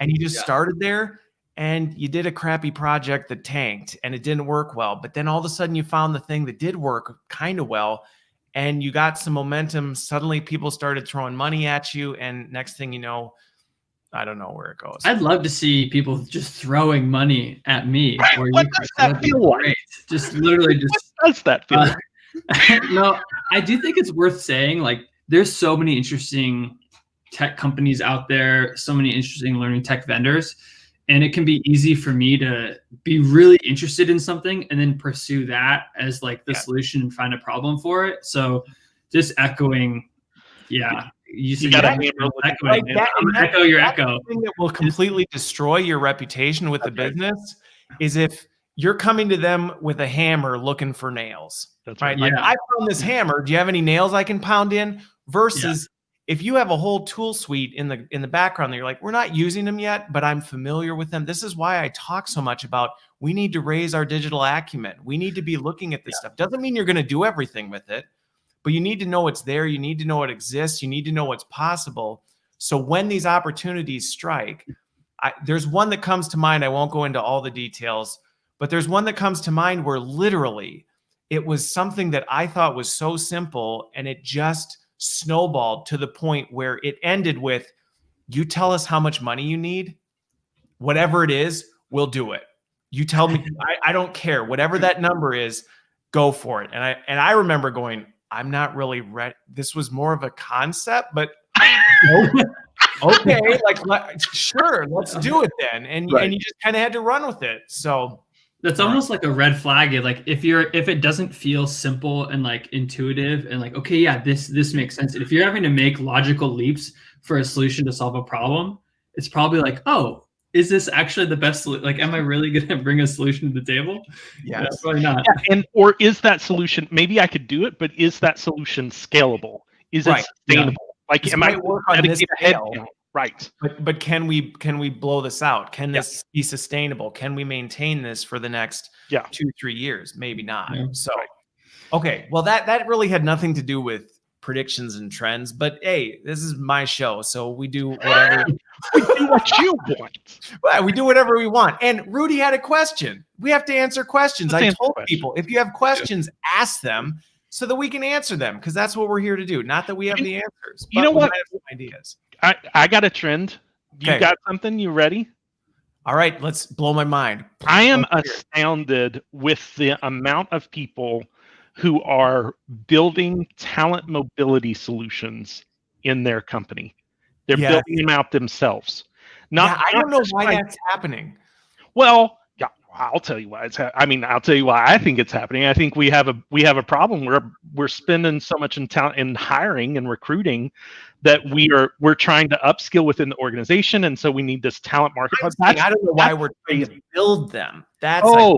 and you just started there and you did a crappy project that tanked and it didn't work well. But then all of a sudden you found the thing that did work kind of well and you got some momentum. Suddenly people started throwing money at you. And next thing you know, I don't know where it goes. I'd love to see people just throwing money at me. What does that feel like? Just literally just. What does that feel like? No, I do think it's worth saying, like, there's so many interesting tech companies out there, so many interesting learning tech vendors. And it can be easy for me to be really interested in something and then pursue that as like the solution and find a problem for it. So just echoing, you got to echo your echo. The thing that will completely destroy your reputation with the business is if you're coming to them with a hammer looking for nails. That's right. Like, I found this hammer. Do you have any nails I can pound in? Versus if you have a whole tool suite in the background that you're like, we're not using them yet, but I'm familiar with them. This is why I talk so much about we need to raise our digital acumen. We need to be looking at this stuff. Doesn't mean you're going to do everything with it, but you need to know it's there. You need to know it exists. You need to know what's possible. So when these opportunities strike, there's one that comes to mind. I won't go into all the details, but there's one that comes to mind where literally it was something that I thought was so simple and it just snowballed to the point where it ended with, you tell us how much money you need, whatever it is, we'll do it. You tell me, I don't care. Whatever that number is, go for it. And I remember going, I'm not really ready. This was more of a concept, but okay, like sure, let's do it then. And you just kind of had to run with it. So that's almost like a red flag. Like if it doesn't feel simple and like intuitive and like, okay, this makes sense. And if you're having to make logical leaps for a solution to solve a problem, it's probably like, oh, is this actually the best solution? Like, am I really going to bring a solution to the table? Yes. Probably not. Or is that solution, maybe I could do it, but is that solution scalable? Is it sustainable? Like, am I work on this scale? Right. But can we blow this out? Can this be sustainable? Can we maintain this for the next 2-3 years? Maybe not. Yeah. So, okay. Well, that really had nothing to do with predictions and trends, but hey, this is my show. So we do whatever. We do what you want. Well, we do whatever we want. And Rudy had a question. We have to answer questions. I told people, if you have questions, ask them so that we can answer them, because that's what we're here to do. Not that we have the answers. You know what? Ideas. I got a trend. You got something? You ready? All right, let's blow my mind. I am astounded with the amount of people who are building talent mobility solutions in their company. They're Yes. building them out themselves. Yeah, I don't know just why that's happening. Well, yeah, I'll tell you why I'll tell you why I think it's happening. I think we have a problem where we're spending so much in talent in hiring and recruiting that we're trying to upskill within the organization, and so we need this talent market. I don't know why we're trying to build them. That's well,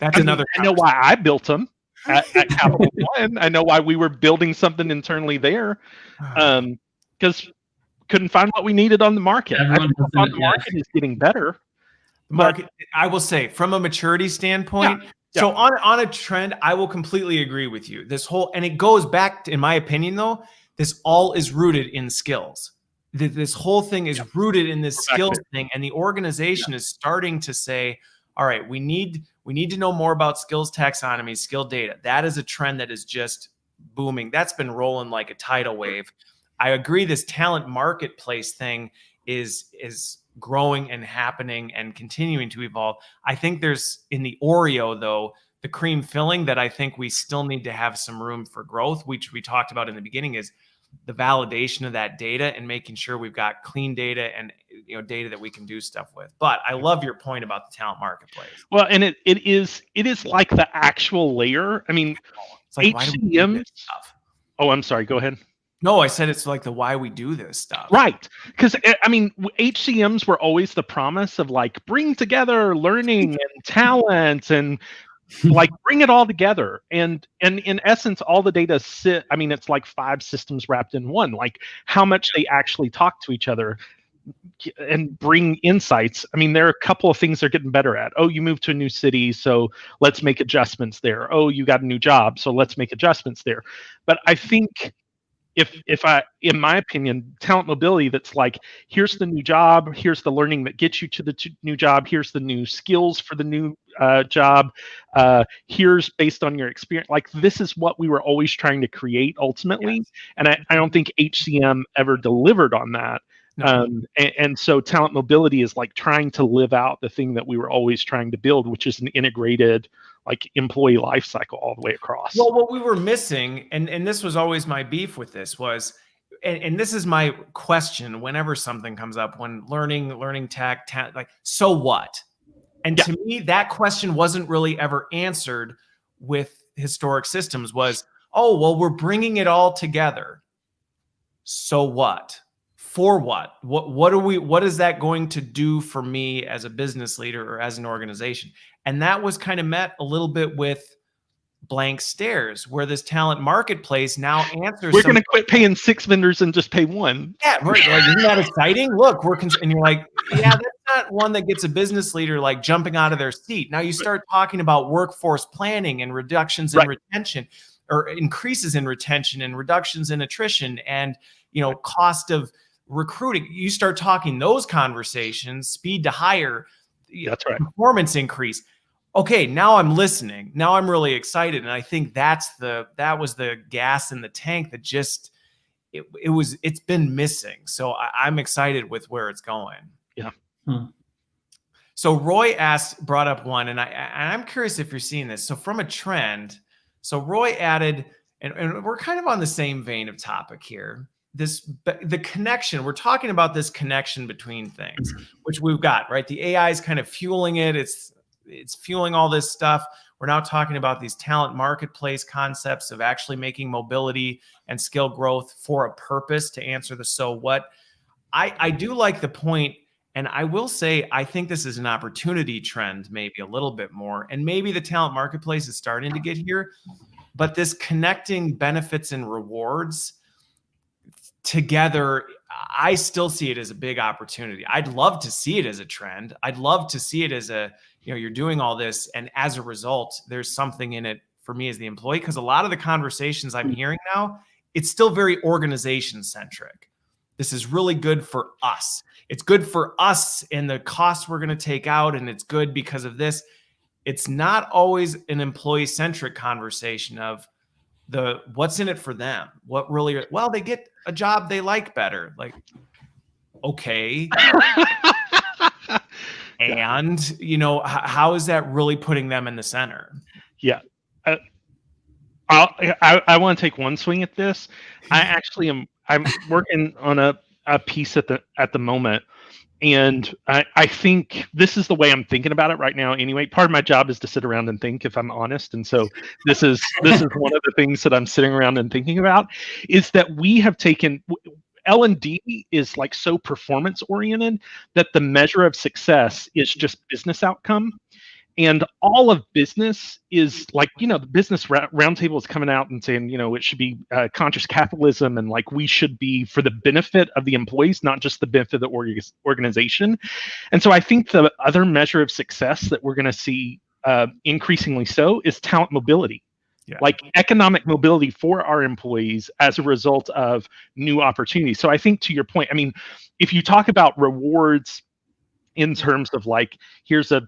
that's another. I know why I built them at Capital One. I know why we were building something internally there, because couldn't find what we needed on the market. I think the market is getting better. Market, I will say, from a maturity standpoint. Yeah. So on a trend, I will completely agree with you. This whole, and it goes back to, in my opinion, though, this all is rooted in skills. This whole thing is rooted in this skills thing, and the organization is starting to say, all right, we need to know more about skills taxonomy, skill data. That is a trend that is just booming. That's been rolling like a tidal wave. I agree. This talent marketplace thing is growing and happening and continuing to evolve. I think there's, in the Oreo though, the cream filling that I think we still need to have some room for growth, which we talked about in the beginning, is the validation of that data and making sure we've got clean data and data that we can do stuff with. But I love your point about the talent marketplace. Well, and it is like the actual layer. I mean, it's like, HCM stuff. Oh, I'm sorry. Go ahead. No, I said it's like the why we do this stuff. Right. Because, I mean, HCMs were always the promise of like bring together learning and talent and like bring it all together. And in essence, all the data it's like 5 systems wrapped in one, like how much they actually talk to each other and bring insights. I mean, there are a couple of things they're getting better at. Oh, you moved to a new city, so let's make adjustments there. Oh, you got a new job, so let's make adjustments there. But I think in my opinion, talent mobility, that's like, here's the new job, here's the learning that gets you to the new job, here's the new skills for the new job, here's based on your experience. Like, this is what we were always trying to create ultimately. Yes. And I don't think HCM ever delivered on that. No. And so talent mobility is like trying to live out the thing that we were always trying to build, which is an integrated like employee life cycle all the way across. Well, what we were missing, and this was always my beef with this, was, and this is my question whenever something comes up, when learning tech, like, so what? And to me, that question wasn't really ever answered with historic systems. Was, oh, well, we're bringing it all together. So what? For what? What is that going to do for me as a business leader or as an organization? And that was kind of met a little bit with blank stares, where this talent marketplace now answers. We're going to quit paying 6 vendors and just pay one. Yeah, right. Like, isn't that exciting? Look, and you're like, yeah, that's not one that gets a business leader like jumping out of their seat. Now you start talking about workforce planning and reductions in retention, or increases in retention and reductions in attrition, and cost of recruiting. You start talking those conversations, speed to hire, that's right, performance increase. Okay, now I'm listening. Now I'm really excited, and I think that was the gas in the tank that just it's been missing. So I'm excited with where it's going. Yeah. So Roy brought up one, and I'm curious if you're seeing this. So from a trend, so Roy added, and we're kind of on the same vein of topic here. The connection, we're talking about this connection between things, which we've got, right? The AI is kind of fueling it. It's fueling all this stuff. We're now talking about these talent marketplace concepts of actually making mobility and skill growth for a purpose to answer the so what. I do like the point, and I will say, I think this is an opportunity trend, maybe a little bit more, and maybe the talent marketplace is starting to get here, but this connecting benefits and rewards together, I still see it as a big opportunity. I'd love to see it as a trend. I'd love to see it as a, you're doing all this, and as a result, there's something in it for me as the employee, because a lot of the conversations I'm hearing now, it's still very organization centric. This is really good for us. It's good for us and the costs we're going to take out, and it's good because of this. It's not always an employee centric conversation of what's in it for them. What really, well, they get a job they like better. Like, okay. And how is that really putting them in the center? Yeah. I want to take one swing at this. I'm working on a piece at the moment, and I think this is the way I'm thinking about it right now. Anyway, part of my job is to sit around and think, if I'm honest, and so this is one of the things that I'm sitting around and thinking about, is that we have taken L&D is like so performance oriented that the measure of success is just business outcome. And all of business is like, the business roundtable is coming out and saying, it should be conscious capitalism, and like we should be for the benefit of the employees, not just the benefit of the organization. And so I think the other measure of success that we're going to see increasingly so is talent mobility. Yeah. Like economic mobility for our employees as a result of new opportunities. So I think, to your point, I mean, if you talk about rewards in terms of like, here's a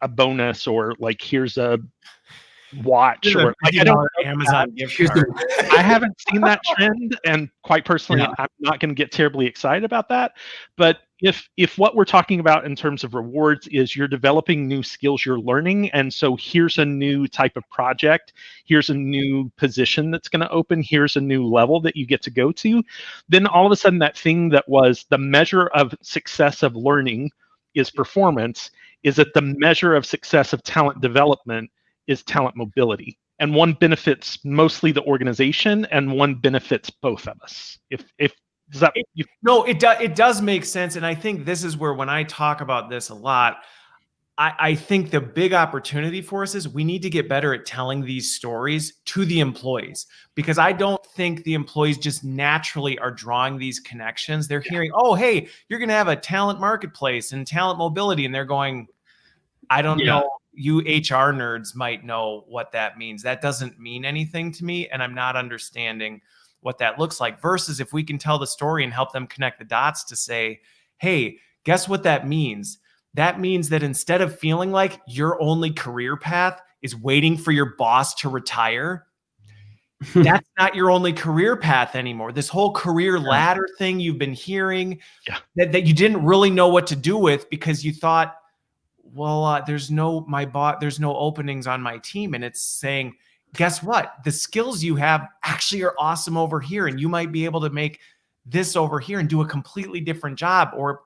bonus, or like here's a watch, or like, I don't Amazon gift card. I haven't seen that trend, and quite personally, I'm not going to get terribly excited about that. But if what we're talking about in terms of rewards is you're developing new skills, you're learning, and so here's a new type of project, here's a new position that's going to open, here's a new level that you get to go to, then all of a sudden that thing that was the measure of success of learning is performance, is that the measure of success of talent development is talent mobility. And one benefits mostly the organization, and one benefits both of us. It does make sense. And I think this is where, when I talk about this a lot, I think the big opportunity for us is we need to get better at telling these stories to the employees, because I don't think the employees just naturally are drawing these connections. They're hearing, oh, hey, you're going to have a talent marketplace and talent mobility. And they're going, I don't know, you HR nerds might know what that means. That doesn't mean anything to me, and I'm not understanding what that looks like. Versus if we can tell the story and help them connect the dots to say, hey, guess what that means? That means that instead of feeling like your only career path is waiting for your boss to retire, that's not your only career path anymore. This whole career ladder thing you've been hearing that you didn't really know what to do with, because you thought, well, there's no openings on my team. And it's saying, guess what? The skills you have actually are awesome over here. And you might be able to make this over here and do a completely different job. Or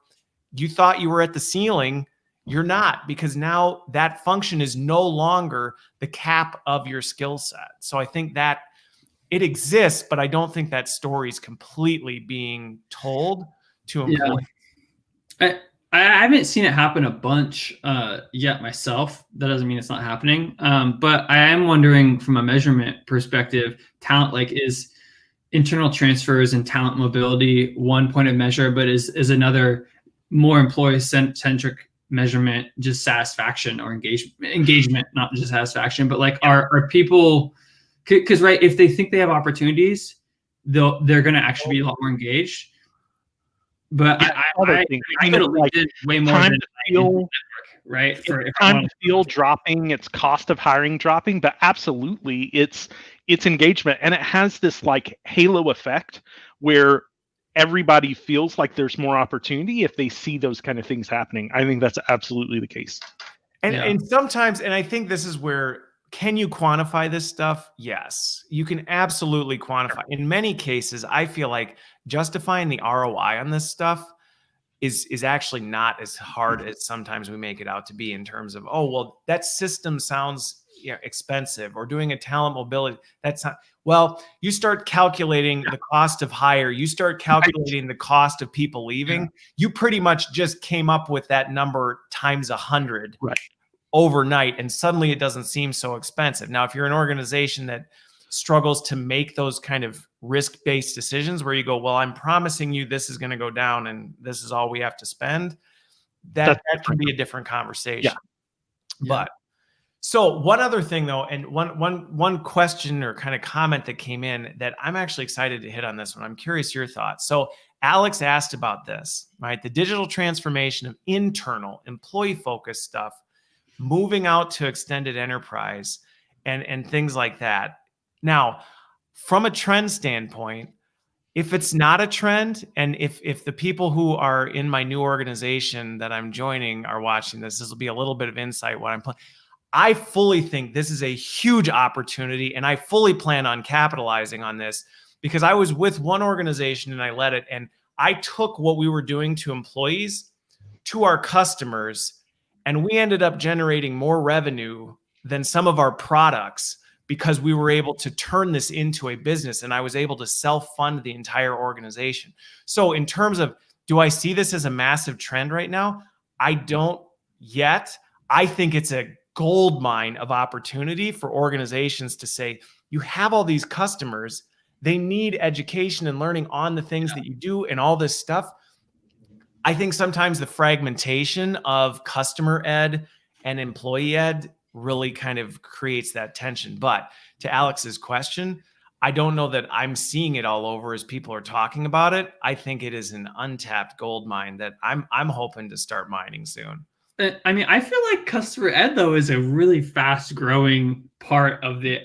you thought you were at the ceiling. You're not, because now that function is no longer the cap of your skill set. So I think that it exists, but I don't think that story is completely being told to employees. I haven't seen it happen a bunch yet myself. That doesn't mean it's not happening. But I am wondering, from a measurement perspective, talent, like, is internal transfers and talent mobility one point of measure, but is another more employee-centric measurement just satisfaction or engagement, not just satisfaction, but like, are people, because right, if they think they have opportunities, they're going to actually be a lot more engaged. But I like way more time than to feel, right? For time to feel dropping, it's cost of hiring dropping, but absolutely it's engagement, and it has this like halo effect where everybody feels like there's more opportunity if they see those kind of things happening. I think that's absolutely the case. And sometimes, and I think this is where, can you quantify this stuff? Yes, you can absolutely quantify. In many cases, I feel like justifying the ROI on this stuff is actually not as hard as sometimes we make it out to be, in terms of, oh, well, that system sounds expensive, or doing a talent mobility. That's not, well, you start calculating the cost of hire, you start calculating the cost of people leaving. You pretty much just came up with that number times 100 overnight, and suddenly it doesn't seem so expensive. Now, if you're an organization that struggles to make those kind of risk-based decisions, where you go, well, I'm promising you this is going to go down and this is all we have to spend, that can be a different conversation. But so one other thing though, and one question or kind of comment that came in that I'm actually excited to hit on this one. I'm curious your thoughts. So Alex asked about this, right? The digital transformation of internal employee-focused stuff, moving out to extended enterprise and things like that. Now, from a trend standpoint, if it's not a trend, and if the people who are in my new organization that I'm joining are watching this will be a little bit of insight what I'm playing. I fully think this is a huge opportunity, and I fully plan on capitalizing on this, because I was with one organization and I led it, and I took what we were doing to employees to our customers, and we ended up generating more revenue than some of our products because we were able to turn this into a business, and I was able to self-fund the entire organization. So in terms of, do I see this as a massive trend right now? I don't yet. I think it's a gold mine of opportunity for organizations to say, you have all these customers, they need education and learning on the things that you do and all this stuff. I think sometimes the fragmentation of customer ed and employee ed really kind of creates that tension. But to Alex's question, I don't know that I'm seeing it all over as people are talking about it. I think it is an untapped gold mine that I'm hoping to start mining soon. I mean, I feel like customer ed though is a really fast growing part of the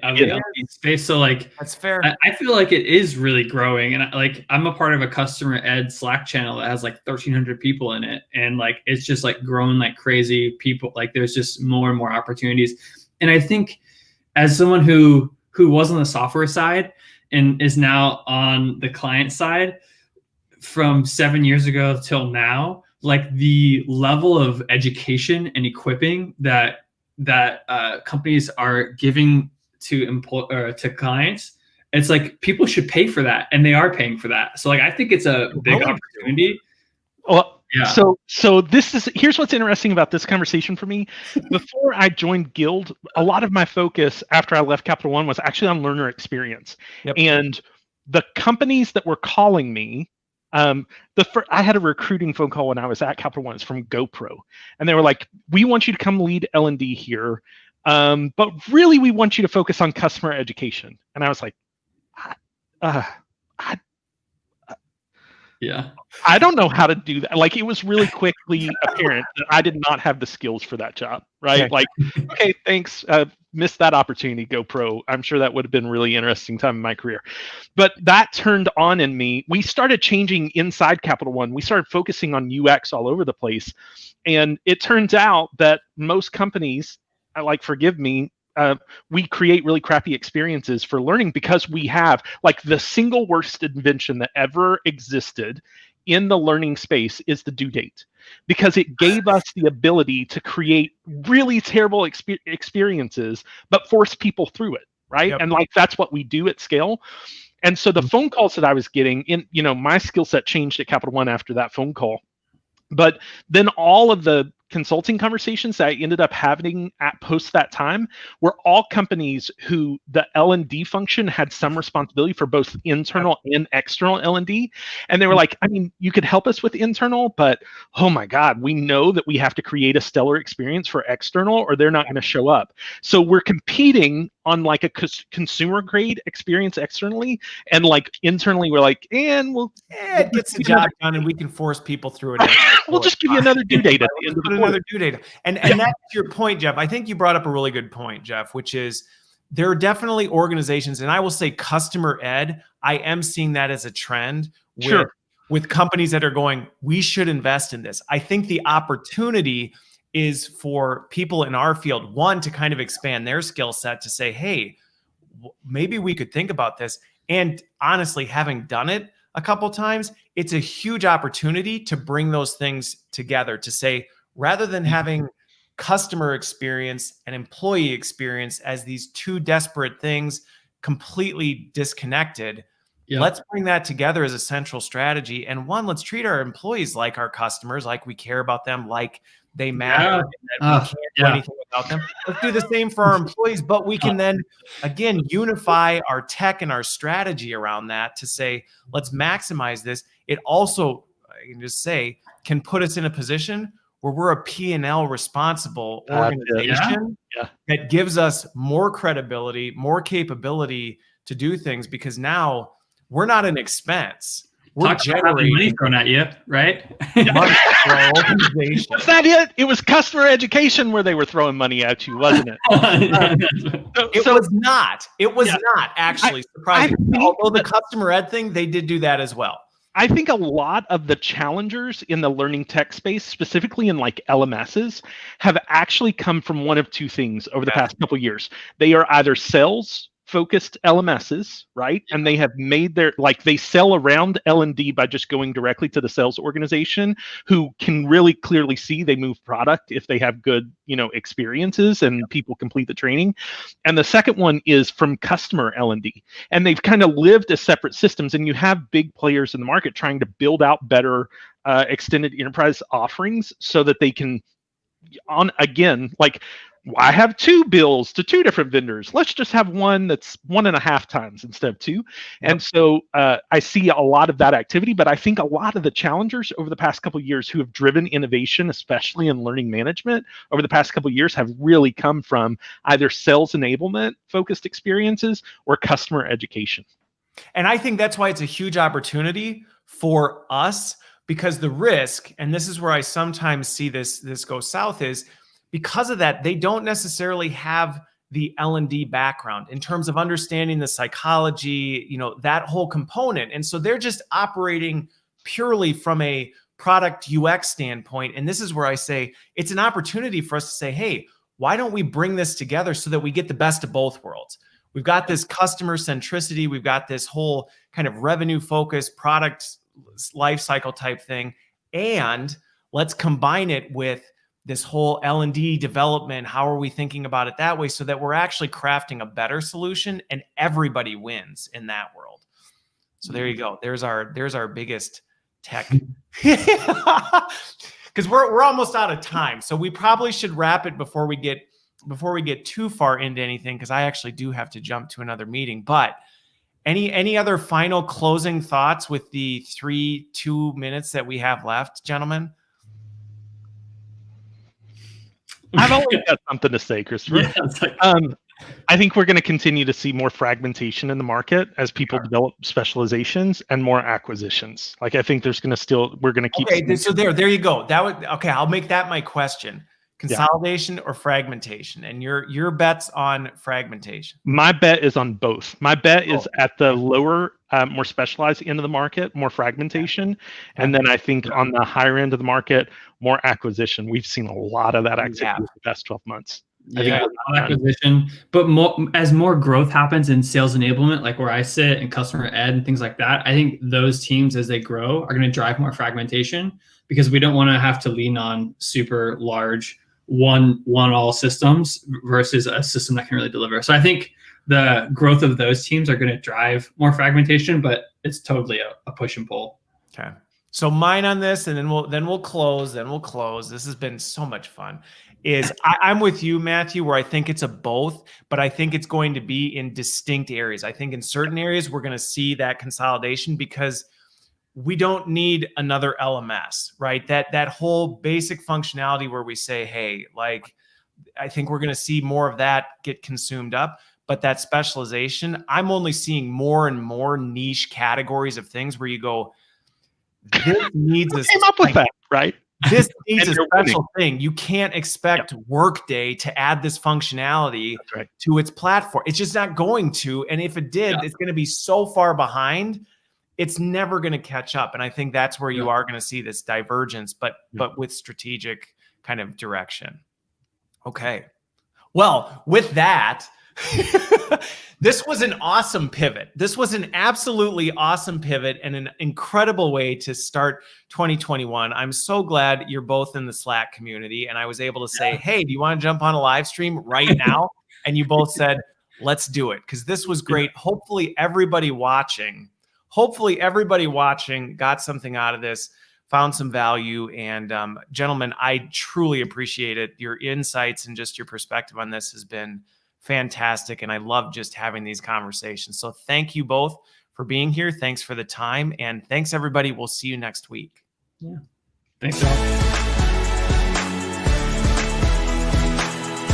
space. So like, that's fair. I feel like it is really growing, and I'm a part of a customer ed Slack channel that has like 1,300 people in it, and like it's just like growing like crazy. People, like there's just more and more opportunities, and I think as someone who was on the software side and is now on the client side, from 7 years ago till now, like the level of education and equipping that companies are giving to clients, it's like people should pay for that, and they are paying for that. So like I think it's a big opportunity. Well, yeah. So here's what's interesting about this conversation for me. Before I joined Guild, a lot of my focus after I left Capital One was actually on learner experience. Yep. And the companies that were calling me, I had a recruiting phone call when I was at Capital One. It's from GoPro, and they were like, "We want you to come lead L&D here, but really we want you to focus on customer education." And I was like, yeah, I don't know how to do that. Like, it was really quickly apparent that I did not have the skills for that job, right? Okay. Like, okay, thanks. Missed that opportunity, GoPro. I'm sure that would have been a really interesting time in my career. But that turned on in me. We started changing inside Capital One. We started focusing on UX all over the place. And it turns out that most companies, forgive me, we create really crappy experiences for learning because we have like the single worst invention that ever existed in the learning space is the due date, because it gave us the ability to create really terrible experiences, but force people through it. Right. Yep. And like, that's what we do at scale. And so the phone calls that I was getting in, my skill set changed at Capital One after that phone call. But then all of the consulting conversations that I ended up having at post that time were all companies who the L&D function had some responsibility for both internal and external L&D. And they were like, I mean, you could help us with internal, but oh my God, we know that we have to create a stellar experience for external or they're not going to show up. So we're competing on like a consumer grade experience externally, and like internally we're like, and we'll it gets the job done and we can force people through it. We'll just give you another due date at the end of the another due date. And that's your point, Jeff. I think you brought up a really good point, Jeff, which is there are definitely organizations, and I will say customer ed, I am seeing that as a trend with companies that are going, we should invest in this. I think the opportunity is for people in our field, one, to kind of expand their skill set to say, hey, maybe we could think about this. And honestly, having done it a couple times, it's a huge opportunity to bring those things together to say, rather than having customer experience and employee experience as these two disparate things completely disconnected, let's bring that together as a central strategy. And one, let's treat our employees like our customers, like we care about them, like they matter, and that we can't do anything without them. Let's do the same for our employees, but we can then, again, unify our tech and our strategy around that to say, let's maximize this. It also, I can just say, can put us in a position where we're a P&L responsible organization that gives us more credibility, more capability to do things, because now we're not an expense. We're generating money thrown at you, right? Money for our organization. Was that it? It was customer education where they were throwing money at you, wasn't it? It was not. It was not actually surprising. Although the customer ed thing, they did do that as well. I think a lot of the challengers in the learning tech space, specifically in like LMSs, have actually come from one of two things over the past couple of years. They are either sales focused LMSs, right? And they have made their, like, they sell around L&D by just going directly to the sales organization, who can really clearly see they move product if they have good, experiences and people complete the training. And the second one is from customer L&D. And they've kind of lived as separate systems, and you have big players in the market trying to build out better extended enterprise offerings so that they can, I have two bills to two different vendors. Let's just have one that's 1.5 times instead of two. Yep. And so I see a lot of that activity, but I think a lot of the challengers over the past couple of years who have driven innovation, especially in learning management over the past couple of years, have really come from either sales enablement focused experiences or customer education. And I think that's why it's a huge opportunity for us, because the risk, and this is where I sometimes see this go south, is because of that, they don't necessarily have the L&D background in terms of understanding the psychology, that whole component. And so they're just operating purely from a product UX standpoint. And this is where I say it's an opportunity for us to say, hey, why don't we bring this together so that we get the best of both worlds? We've got this customer centricity. We've got this whole kind of revenue focused product life cycle type thing. And let's combine it with this whole L&D development. How are we thinking about it that way so that we're actually crafting a better solution and everybody wins in that world? So there you go. There's our biggest tech. Because we're almost out of time. So we probably should wrap it before we get too far into anything, because I actually do have to jump to another meeting. But any other final closing thoughts with the 2 minutes that we have left, gentlemen? I've always got something to say, Christopher. Yeah, I think we're going to continue to see more fragmentation in the market as people develop specializations and more acquisitions. Like, I think we're going to keep. Okay, so there you go. I'll make that my question. Consolidation or fragmentation, and your bet's on fragmentation. My bet is on both. My bet is at the lower, more specialized end of the market, more fragmentation, and then I think on the higher end of the market, more acquisition. We've seen a lot of that activity in the past 12 months. Acquisition, but as more growth happens in sales enablement, like where I sit, and customer ed and things like that, I think those teams, as they grow, are going to drive more fragmentation, because we don't want to have to lean on super large one all systems versus a system that can really deliver. So I think the growth of those teams are going to drive more fragmentation, but it's totally a push and pull. Okay. So mine on this, and then we'll close. This has been so much fun. I'm with you, Matthew, where I think it's a both, but I think it's going to be in distinct areas. I think in certain areas we're going to see that consolidation, because we don't need another LMS, right? That whole basic functionality where we say, hey, like, I think we're going to see more of that get consumed up. But that specialization, I'm only seeing more and more niche categories of things where you go, this needs a came up with that, right? This needs a special thing. You can't expect Workday to add this functionality to its platform. It's just not going to. And if it did, it's going to be so far behind, it's never going to catch up. And I think that's where you are going to see this divergence, but with strategic kind of direction. Okay. Well, with that, this was an awesome pivot. This was an absolutely awesome pivot and an incredible way to start 2021. I'm so glad you're both in the Slack community, and I was able to say, hey, do you want to jump on a live stream right now? And you both said, let's do it, because this was great. Hopefully everybody watching got something out of this, found some value. And gentlemen, I truly appreciate it. Your insights and just your perspective on this has been fantastic. And I love just having these conversations. So thank you both for being here. Thanks for the time. And thanks, everybody. We'll see you next week. Yeah. Thanks, y'all.